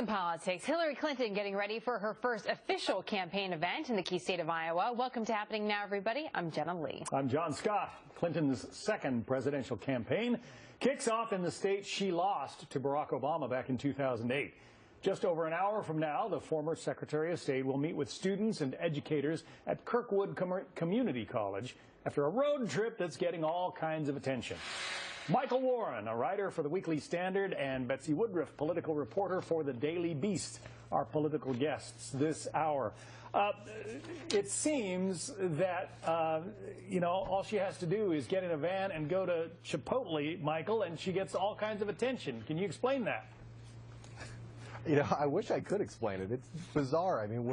In politics, Hillary Clinton getting ready for her first official campaign event in the key state of Iowa. Welcome to Happening Now, everybody. I'm Jenna Lee. I'm John Scott. Clinton's second presidential campaign kicks off in the state she lost to Barack Obama back in 2008. Just over an hour from now, the former Secretary of State will meet with students and educators at Kirkwood Community College after a road trip that's getting all kinds of attention. Michael Warren, a writer for the Weekly Standard, and Betsy Woodruff, political reporter for the Daily Beast, are political guests this hour. It seems that, all she has to do is get in a van and go to Chipotle, Michael, and she gets all kinds of attention. Can you explain that? I wish I could explain it. It's bizarre. I mean,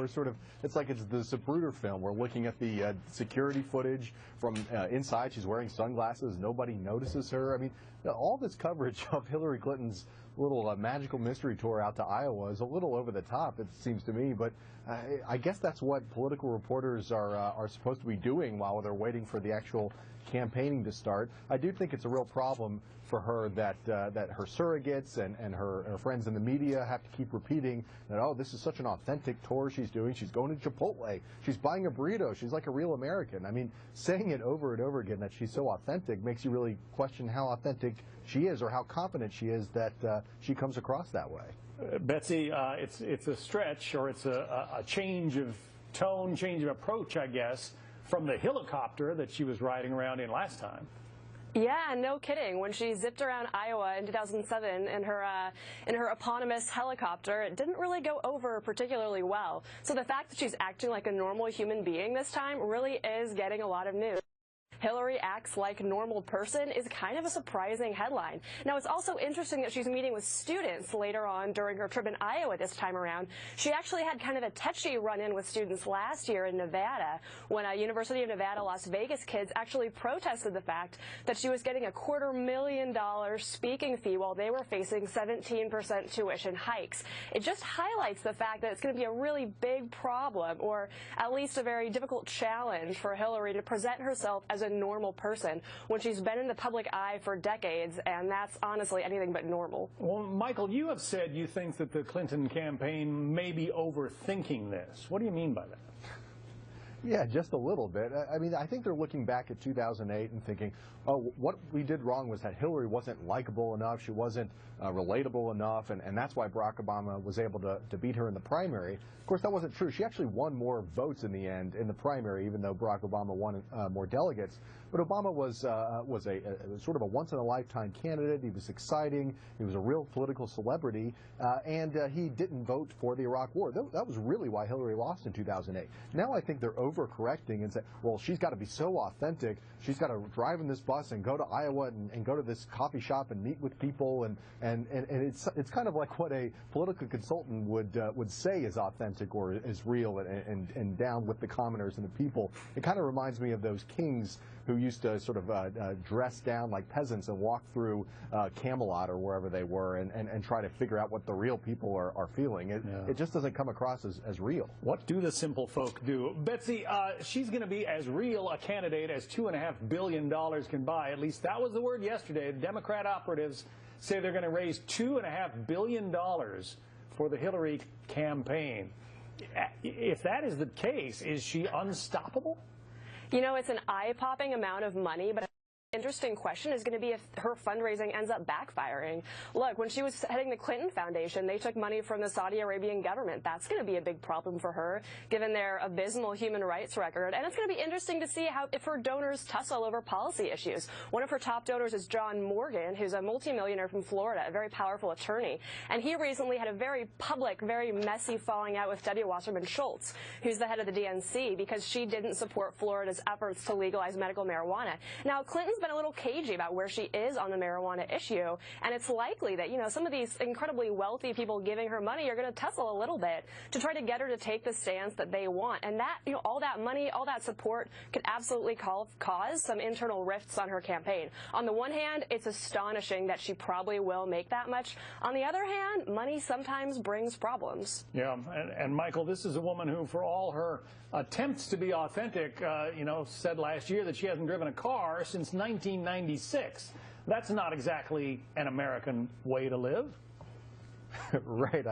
it's like it's the Zapruder film. We're looking at the security footage from inside. She's wearing sunglasses. Nobody notices her. I mean, all this coverage of Hillary Clinton's little magical mystery tour out to Iowa is a little over the top, it seems to me. But I guess that's what political reporters are supposed to be doing while they're waiting for the actual campaigning to start. I do think it's a real problem for her that her surrogates and her friends in the media have to keep repeating that, oh, this is such an authentic tour she's doing. She's going to Chipotle. She's buying a burrito. She's like a real American. I mean, saying it over and over again that she's so authentic makes you really question how authentic she is or how confident she is that she comes across that way. Betsy, it's a stretch, or it's a change of tone, change of approach, I guess, from the helicopter that she was riding around in last time. Yeah, no kidding. When she zipped around Iowa in 2007 in her eponymous helicopter, it didn't really go over particularly well. So the fact that she's acting like a normal human being this time really is getting a lot of news. Hillary acts like a normal person is kind of a surprising headline. Now, it's also interesting that she's meeting with students later on during her trip in Iowa this time around. She actually had kind of a touchy run-in with students last year in Nevada when a University of Nevada, Las Vegas kids actually protested the fact that she was getting a $250,000 speaking fee while they were facing 17% tuition hikes. It just highlights the fact that it's going to be a really big problem, or at least a very difficult challenge for Hillary to present herself as a normal person when she's been in the public eye for decades, and that's honestly anything but normal. Well, Michael, you have said you think that the Clinton campaign may be overthinking this. What do you mean by that? Yeah, just a little bit. I mean, I think they're looking back at 2008 and thinking, oh, what we did wrong was that Hillary wasn't likable enough, she wasn't relatable enough, and that's why Barack Obama was able to beat her in the primary. Of course, that wasn't true. She actually won more votes in the end in the primary, even though Barack Obama won more delegates. But Obama was a sort of a once-in-a-lifetime candidate. He was exciting. He was a real political celebrity, and he didn't vote for the Iraq War. That was really why Hillary lost in 2008. Now I think they're overcorrecting and say, well, she's got to be so authentic. She's got to drive in this bus and go to Iowa and go to this coffee shop and meet with people, and it's kind of like what a political consultant would say is authentic or is real and down with the commoners and the people. It kind of reminds me of those kings who used to sort of dress down like peasants and walk through Camelot or wherever they were and try to figure out what the real people are feeling. It just doesn't come across as real. What do the simple folk do? Betsy, she's going to be as real a candidate as $2.5 billion can buy. At least that was the word yesterday. The Democrat operatives say they're going to raise $2.5 billion for the Hillary campaign. If that is the case, is she unstoppable? You know, it's an eye-popping amount of money, but interesting question is going to be if her fundraising ends up backfiring. Look, when she was heading the Clinton Foundation, they took money from the Saudi Arabian government. That's going to be a big problem for her, given their abysmal human rights record. And it's going to be interesting to see if her donors tussle over policy issues. One of her top donors is John Morgan, who's a multimillionaire from Florida, a very powerful attorney. And he recently had a very public, very messy falling out with Debbie Wasserman Schultz, who's the head of the DNC, because she didn't support Florida's efforts to legalize medical marijuana. Now, Clinton's been a little cagey about where she is on the marijuana issue, and it's likely that, some of these incredibly wealthy people giving her money are going to tussle a little bit to try to get her to take the stance that they want. And that, all that money, all that support could absolutely cause some internal rifts on her campaign. On the one hand, it's astonishing that she probably will make that much. On the other hand, money sometimes brings problems. Yeah, and Michael, this is a woman who, for all her attempts to be authentic, said last year that she hasn't driven a car since 1996. That's not exactly an American way to live. Right.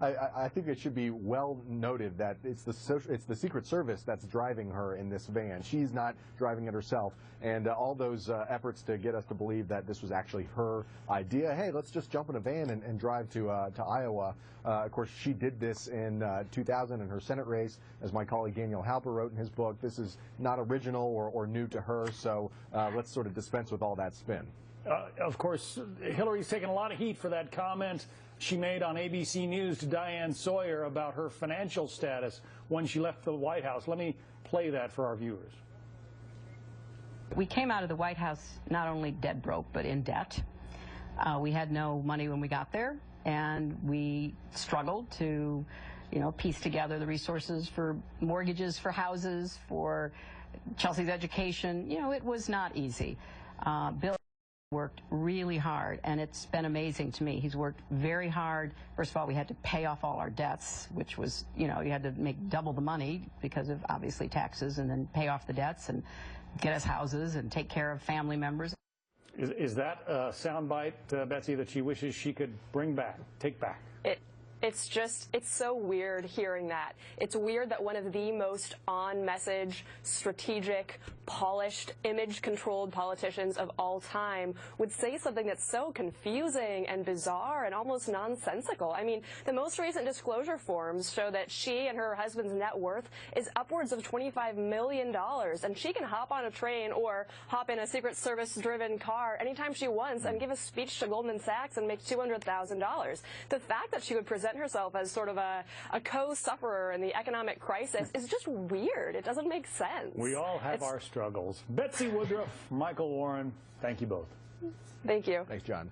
I think it should be well noted that it's the Secret Service that's driving her in this van. She's not driving it herself. And all those efforts to get us to believe that this was actually her idea. Hey, let's just jump in a van and drive to Iowa. Of course, she did this in 2000 in her Senate race. As my colleague Daniel Halper wrote in his book, this is not original or new to her. So let's sort of dispense with all that spin. Of course, Hillary's taken a lot of heat for that comment she made on ABC News to Diane Sawyer about her financial status when she left the White House. Let me play that for our viewers. We came out of the White House not only dead broke, but in debt. We had no money when we got there, and we struggled to, piece together the resources for mortgages for houses, for Chelsea's education. It was not easy. Bill worked really hard, and it's been amazing to me. He's worked very hard. First of all, we had to pay off all our debts, which was, you had to make double the money because of obviously taxes, and then pay off the debts and get us houses and take care of family members. Is that a soundbite, Betsy, that she wishes she could take back? It's so weird hearing that. It's weird that one of the most on-message, strategic, polished, image-controlled politicians of all time would say something that's so confusing and bizarre and almost nonsensical. I mean, the most recent disclosure forms show that she and her husband's net worth is upwards of $25 million, and she can hop on a train or hop in a Secret Service-driven car anytime she wants and give a speech to Goldman Sachs and make $200,000. The fact that she would present herself as sort of a co-sufferer in the economic crisis is just weird. It doesn't make sense. We all have our struggles. Betsy Woodruff, Michael Warren, thank you both. Thank you. Thanks, John.